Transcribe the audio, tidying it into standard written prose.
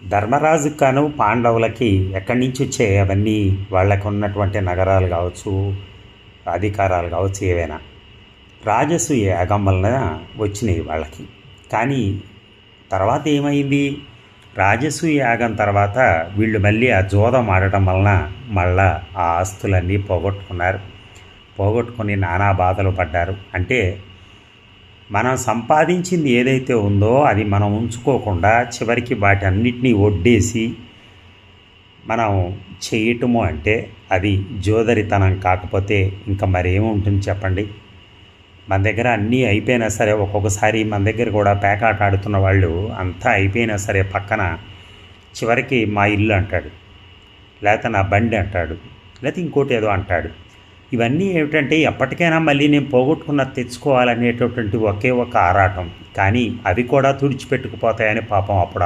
ధర్మరాజుకు పాండవులకి ఎక్కడి నుంచి వచ్చాయి అవన్నీ? వాళ్ళకు ఉన్నటువంటి నగరాలు కావచ్చు, అధికారాలు కావచ్చు, ఏవైనా రాజసూయ యాగం వలన వచ్చినాయి వాళ్ళకి. కానీ తర్వాత ఏమైంది? రాజసూయ యాగం తర్వాత వీళ్ళు మళ్ళీ ఆ జోదం ఆడటం వలన మళ్ళా ఆ ఆస్తులన్నీ పోగొట్టుకున్నారు. పోగొట్టుకొని నానా బాధలు పడ్డారు. అంటే మనం సంపాదించింది ఏదైతే ఉందో అది మనం ఉంచుకోకుండా చివరికి వాటి అన్నిటినీ ఒడ్డేసి మనం చేయటము అంటే అది జోదరితనం కాకపోతే ఇంకా మరేముంటుంది చెప్పండి? మన దగ్గర అన్నీ అయిపోయినా సరే ఒక్కొక్కసారి మన దగ్గర కూడా పేకాట ఆడుతున్న వాళ్ళు అంతా అయిపోయినా సరే పక్కన చివరికి మా ఇల్లు అంటాడు, లేకపోతే నా బండి అంటాడు, లేకపోతే ఇంకోటి ఏదో అంటాడు. ఇవన్నీ ఏమిటంటే ఎప్పటికైనా మళ్ళీ నేను పోగొట్టుకున్నది తెచ్చుకోవాలనేటటువంటి ఒకే ఒక ఆరాటం. కానీ అవి కూడా తుడిచిపెట్టుకుపోతాయని పాపం అప్పుడు